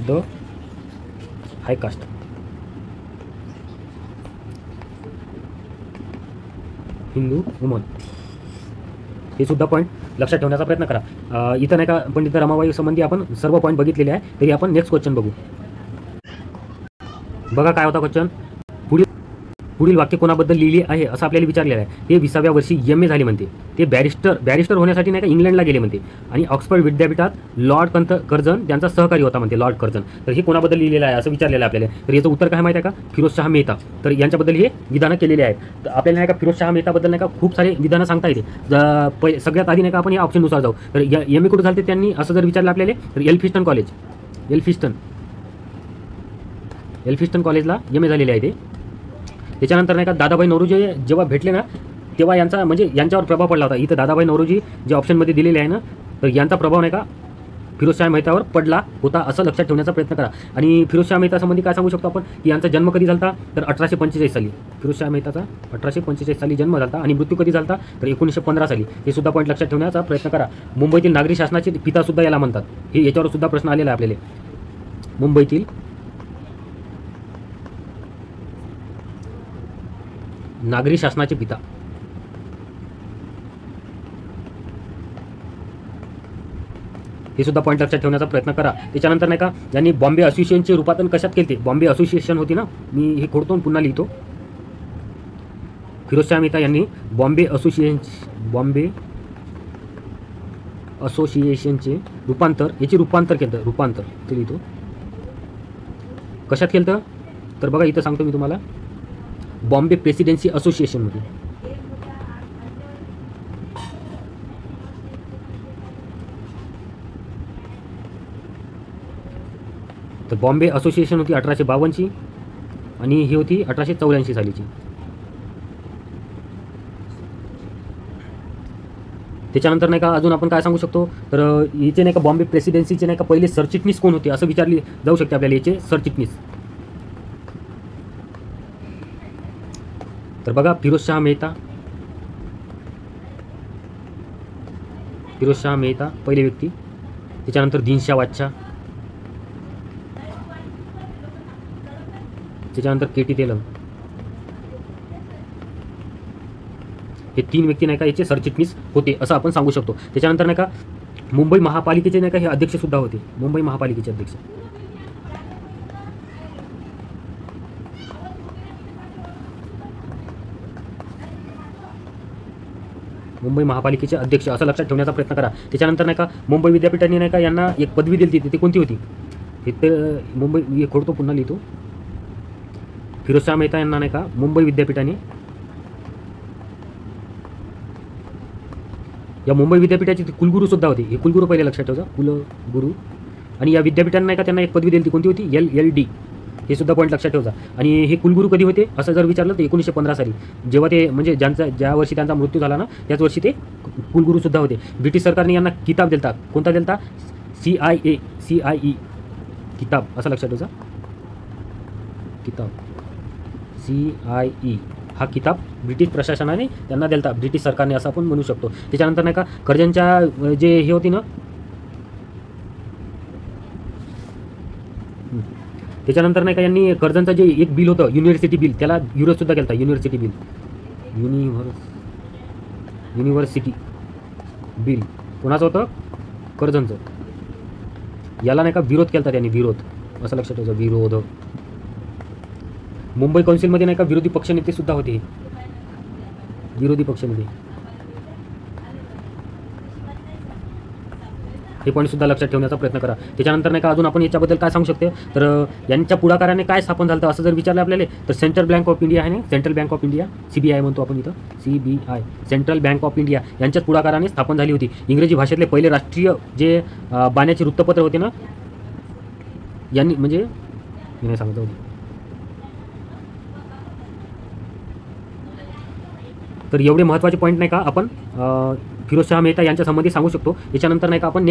The high caste Hindu woman. हे सुद्धा पॉईंट लक्षात ठेवण्याचा प्रयत्न करा. इथं नाही का पंडित रमाबाई संबंधी आपण सर्व पॉईंट बघितलेले आहे. तरी आपण नेक्स्ट क्वेश्चन बघू. बघा काय होता क्वेश्चन. पुढील वाक्य कोणाबद्दल लिहिली आहे असं आपल्याला विचारलेलं आहे. ते 20व्या वर्षी MA झाले म्हणते. ते बॅरिस्टर होण्यासाठी नाही का इंग्लंडला गेले म्हणते. आणि ऑक्सफर्ड विद्यापीठात लॉर्ड कर्झन त्यांचा सहकारी होता म्हणते. Lord Curzon. तर हे कोणाबद्दल लिहिलेलं आहे असं विचारलेलं आहे आपल्याला. तर याचं उत्तर काय माहिती आहे का फिरोजशाह मेहता. तर यांच्याबद्दल हे विधानं केलेले आहेत. तर आपल्याला नाही का फिरोजशाह मेहताबद्दल नाही का खूप सारे विधानं सांगता येते. सगळ्यात आधी नाही का आपण या ऑप्शननुसार जाऊ. तर MA कुठं झाले त्यांनी असं जर विचारलं आपल्याला तर एल्फिस्टन कॉलेज. एल्फिस्टन कॉलेजला MA झालेले आहे ते. त्याच्यानंतर नाही का दादाभाई नौरोजी जेव्हा भेटले ना तेव्हा यांचा म्हणजे यांच्यावर प्रभाव पडला होता. इथं दादाभाई नौरोजी जे ऑप्शनमध्ये दिलेले आहे ना तर यांचा प्रभाव नाही का फिरोजशाह मेहतावर पडला होता असं लक्षात ठेवण्याचा प्रयत्न करा. आणि फिरोजशाह मेहता संबंधी काय सांगू शकतो आपण की यांचा जन्म कधी झाला तर 1845 साली. फिरोजशाह मेहताचा 1845 साली जन्म झाला आणि मृत्यू कधी झाला तर 1915 साली. हे सुद्धा पॉईंट लक्षात ठेवण्याचा प्रयत्न करा. मुंबईतील नागरी शासनाचे पिता सुद्धा याला म्हणतात. हे याच्यावर सुद्धा प्रश्न आलेला आहे आपल्याला. मुंबईतील नागरी शासनाचे पिता. हे सुद्धा पॉईंट लक्षात ठेवण्याचा प्रयत्न करा. त्याच्यानंतर नाही का यांनी बॉम्बे असोसिएशनचे रूपांतर कशात केले. बॉम्बे असोसिएशन होती ना, मी हे खोडतो पुन्हा लिहितो. फिरोजशाह मेहता यांनी बॉम्बे असोसिएशनचे रूपांतर केलं. रूपांतर ते लिहितो कशात केलं तर बघा इथं सांगतो मी तुम्हाला. बॉम्बे प्रेसिडेन्सी असोसिएशनमध्ये. तर बॉम्बे असोसिएशन होती 1852ची आणि ही होती 1884 सालीची. त्याच्यानंतर नाही का अजून आपण काय सांगू शकतो तर याचे नाही का बॉम्बे प्रेसिडेन्सीचे नाही का पहिले सरचिटणीस कोण होते असं विचारले जाऊ शकते आपल्याला. याचे सरचिटणीस तर बघा, फिरोजशाह मेहता पहिले व्यक्ती, त्याच्यानंतर दिनशाह वाच्छा, त्याच्यानंतर केटी तेलंग, हे 3 व्यक्ती नाही का याचे सरचिटणीस होते असं आपण सांगू शकतो. त्याच्यानंतर नाही का मुंबई महापालिकेचे नाही का हे अध्यक्ष सुद्धा होते, मुंबई महापालिकेचे अध्यक्ष. मुंबई महापालिकेचे अध्यक्ष असं लक्षात ठेवण्याचा प्रयत्न करा. त्याच्यानंतर नाही का मुंबई विद्यापीठाने नाही का यांना एक पदवी दिली होती, ती कोणती होती? हे तर मुंबई खोडतो, पुन्हा लिहितो. फिरोजशाह मेहता यांना नाही का मुंबई विद्यापीठाने, या मुंबई विद्यापीठाचे कुलगुरू सुद्धा होते. हे कुलगुरू पहिले लक्षात ठेवजा, कुलगुरू. आणि या विद्यापीठांना नाही का त्यांना एक पदवी दिली होती, कोणती होती? LLD. हे सुद्धा पॉईंट लक्षात ठेवजा. आणि हे कुलगुरू कधी होते असं जर विचारलं तर 1915 साली, जेव्हा ते म्हणजे ज्या वर्षी त्यांचा मृत्यू झाला ना त्याच वर्षी ते कुलगुरू सुद्धा होते. ब्रिटिश सरकारने यांना किताब दिलता, कोणता दिलता? CIE किताब, असं लक्षात ठेवजा. किताब CIE हा किताब ब्रिटिश प्रशासनाने त्यांना दिलता, ब्रिटिश सरकारने असं आपण म्हणू शकतो. त्याच्यानंतर नाही का कर्जनच्या जे हे होती ना, त्याच्यानंतर नाही का यांनी कर्जनचं जे एक बिल होतं युनिव्हर्सिटी बिल, त्याला विरोध सुद्धा केला. युनिव्हर्सिटी बिल, युनिव्हर्सिटी बिल कोणाचं होतं? कर्जनचं. याला नाही का विरोध केला त्यांनी, विरोध, असं लक्षात ठेवायचं, विरोध. मुंबई काउन्सिलमध्ये नाही का विरोधी पक्षनेते सुद्धा होते, विरोधी पक्षनेते. हे पॉईंट सुद्धा लक्षात ठेवण्याचा प्रयत्न करा. त्याच्यानंतर नाही का अजून आपण याच्याबद्दल काय सांगू शकतो, तर यांच्या पुढाकाराने काय स्थापन झालं असं जर विचारलं आपल्याला, तर सेंट्रल बँक ऑफ इंडिया आहे ना, central bank of India, CBI म्हणतो आपण इथं, CBI, central bank of India, यांच्याच पुढाकाराने स्थापन झाली होती. इंग्रजी भाषेतले पहिले राष्ट्रीय जे बाण्याचे वृत्तपत्र होते ना, यांनी म्हणजे मी नाही सांगत होते. तर एवढे महत्त्वाचे पॉईंट नाही का आपण फिरोजशाह मेहता यांच्या संबंधी सांगू शकतो. याच्यानंतर नाही का आपण